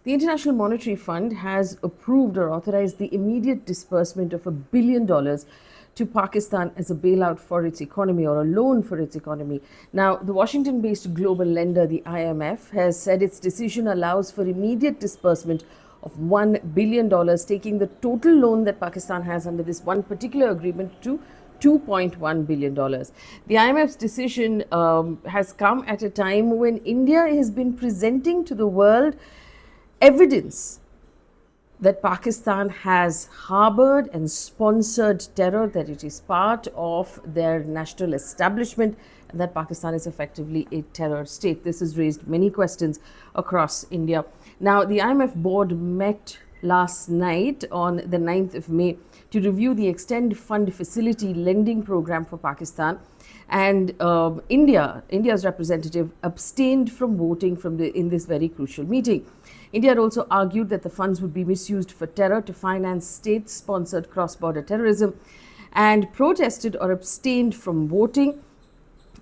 The International Monetary Fund has approved or authorized the immediate disbursement of $1 billion to Pakistan as a bailout for its economy or a loan for its economy. Now, the Washington based global lender, the IMF, has said its decision allows for immediate disbursement of $1 billion, taking the total loan that Pakistan has under this one particular agreement to $2.1 billion. The IMF's decision has come at a time when India has been presenting to the world evidence that Pakistan has harbored and sponsored terror, that it is part of their national establishment, and that Pakistan is effectively a terror state. This has raised many questions across India. Now, the IMF board met last night on the 9th of May to review the Extend Fund Facility lending program for Pakistan. And India's representative abstained from voting in this very crucial meeting. India had also argued that the funds would be misused for terror to finance state-sponsored cross-border terrorism and protested or abstained from voting.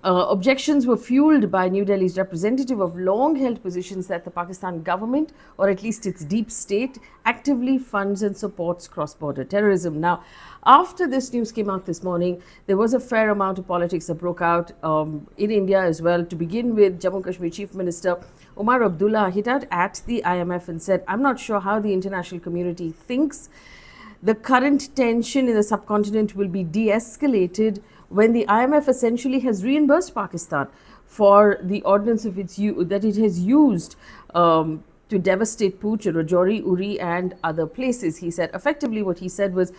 Objections were fueled by New Delhi's representative of long-held positions that the Pakistan government, or at least its deep state, actively funds and supports cross-border terrorism. Now, after this news came out this morning, there was a fair amount of politics that broke out in India as well. To begin with, Jammu and Kashmir Chief Minister Umar Abdullah hit out at the IMF and said, "I'm not sure how the international community thinks the current tension in the subcontinent will be de-escalated when the IMF essentially has reimbursed Pakistan for the ordnance of that it has used to devastate Pooch, Rajouri, Uri and other places." He said, effectively what he said was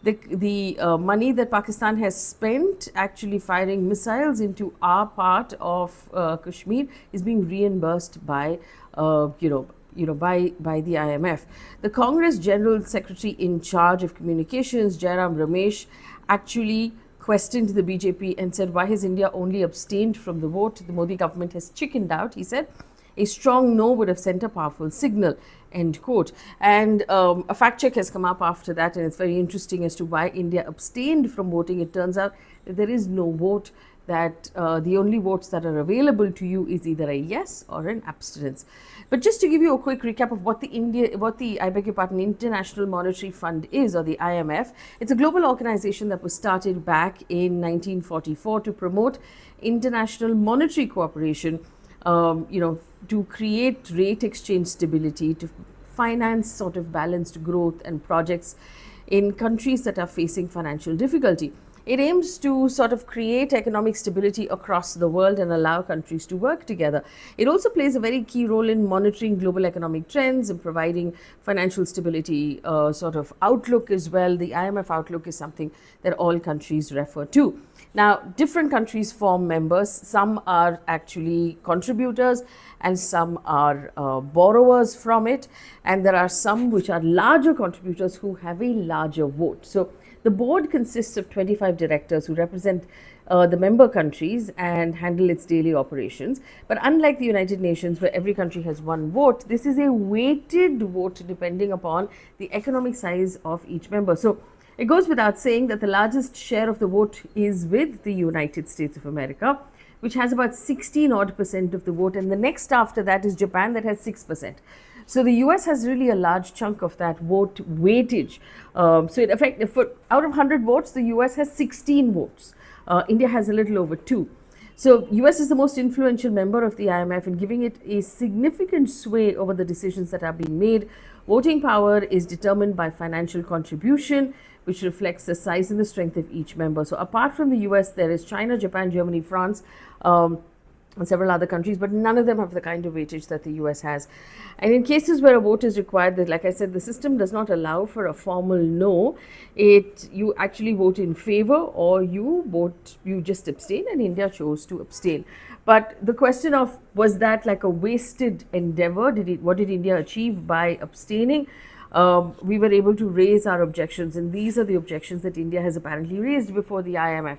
the money that Pakistan has spent actually firing missiles into our part of Kashmir is being reimbursed by by the IMF. The Congress General Secretary in charge of communications, Jairam Ramesh, actually questioned the BJP and said, why has India only abstained from the vote? The Modi government has chickened out, he said. A strong no would have sent a powerful signal, end quote. And a fact check has come up after that, and it's very interesting as to why India abstained from voting. It turns out that there is no vote, that the only votes that are available to you is either a yes or an abstinence. But just to give you a quick recap of what the International Monetary Fund is, or the IMF, it's a global organization that was started back in 1944 to promote international monetary cooperation, to create rate exchange stability, to finance sort of balanced growth and projects in countries that are facing financial difficulty. It aims to sort of create economic stability across the world and allow countries to work together. It also plays a very key role in monitoring global economic trends and providing financial stability sort of outlook as well. The IMF outlook is something that all countries refer to. Now, different countries form members. Some are actually contributors and some are borrowers from it. And there are some which are larger contributors who have a larger vote. So the board consists of 25 directors who represent the member countries and handle its daily operations. But unlike the United Nations, where every country has one vote, this is a weighted vote depending upon the economic size of each member. So it goes without saying that the largest share of the vote is with the United States of America, which has about 16% of the vote. And the next after that is Japan, that has 6%. So the US has really a large chunk of that vote weightage. So in effect, out of 100 votes, the US has 16 votes. India has a little over 2. So US is the most influential member of the IMF and giving it a significant sway over the decisions that are being made. Voting power is determined by financial contribution, which reflects the size and the strength of each member. So apart from the US, there is China, Japan, Germany, France, and several other countries, but none of them have the kind of weightage that the US has. And in cases where a vote is required, that, like I said, the system does not allow for a formal no. You actually vote in favor, or you just abstain, and India chose to abstain. But the question of, was that like a wasted endeavor? What did India achieve by abstaining? We were able to raise our objections, and these are the objections that India has apparently raised before the IMF.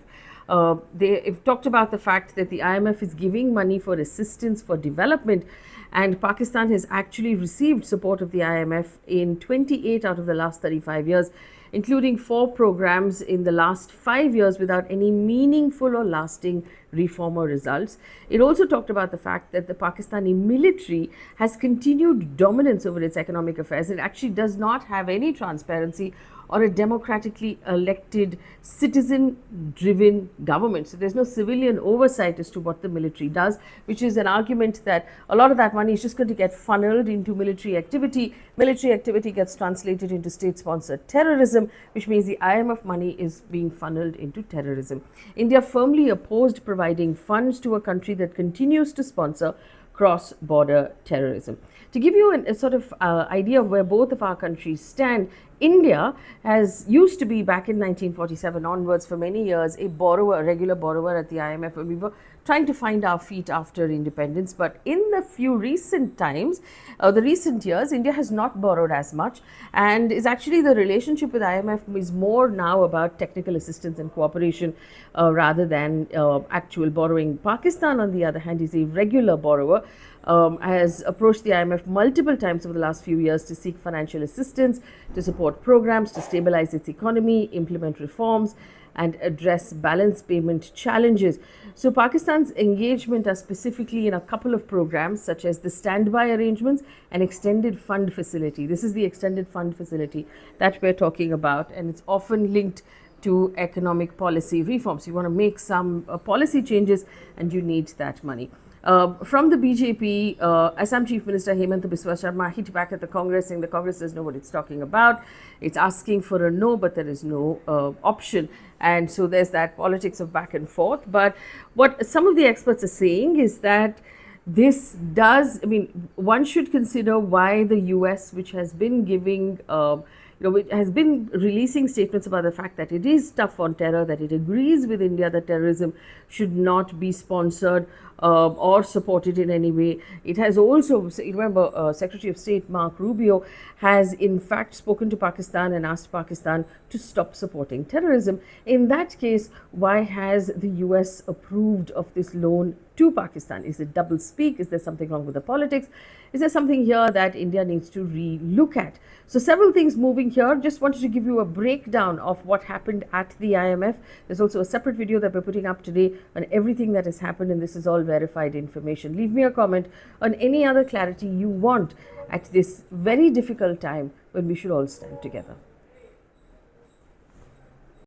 They've talked about the fact that the IMF is giving money for assistance for development, and Pakistan has actually received support of the IMF in 28 out of the last 35 years, including 4 programs in the last 5 years without any meaningful or lasting reformer results. It also talked about the fact that the Pakistani military has continued dominance over its economic affairs. It actually does not have any transparency or a democratically elected, citizen driven government. So there's no civilian oversight as to what the military does, which is an argument that a lot of that money is just going to get funneled into military activity. Military activity gets translated into state sponsored terrorism, which means the IMF money is being funneled into terrorism. India firmly opposed providing funds to a country that continues to sponsor cross border terrorism. To give you a sort of idea of where both of our countries stand, India has used to be, back in 1947 onwards, for many years, a borrower, a regular borrower at the IMF, when we were trying to find our feet after independence. But in the few recent times, the recent years, India has not borrowed as much, and is actually, the relationship with IMF is more now about technical assistance and cooperation rather than actual borrowing. Pakistan, on the other hand, is a regular borrower. Has approached the IMF multiple times over the last few years to seek financial assistance, to support programs, to stabilize its economy, implement reforms, and address balance payment challenges. So Pakistan's engagement are specifically in a couple of programs, such as the standby arrangements and extended fund facility. This is the extended fund facility that we're talking about, and it's often linked to economic policy reforms. You want to make some policy changes and you need that money. From the BJP, Assam Chief Minister Hemant Biswa Sharma hit back at the Congress, saying the Congress doesn't know what it's talking about. It's asking for a no, but there is no option. And so there's that politics of back and forth. But what some of the experts are saying is that this does, I mean, one should consider why the US, which has been giving it has been releasing statements about the fact that it is tough on terror, that it agrees with India that terrorism should not be sponsored or supported in any way. It has also, remember, Secretary of State Mark Rubio has in fact spoken to Pakistan and asked Pakistan to stop supporting terrorism. In that case, why has the US approved of this loan to Pakistan? Is it double speak? Is there something wrong with the politics? Is there something here that India needs to re-look at? So several things moving here. Just wanted to give you a breakdown of what happened at the IMF. There's also a separate video that we're putting up today on everything that has happened, and this is all verified information. Leave me a comment on any other clarity you want at this very difficult time when we should all stand together.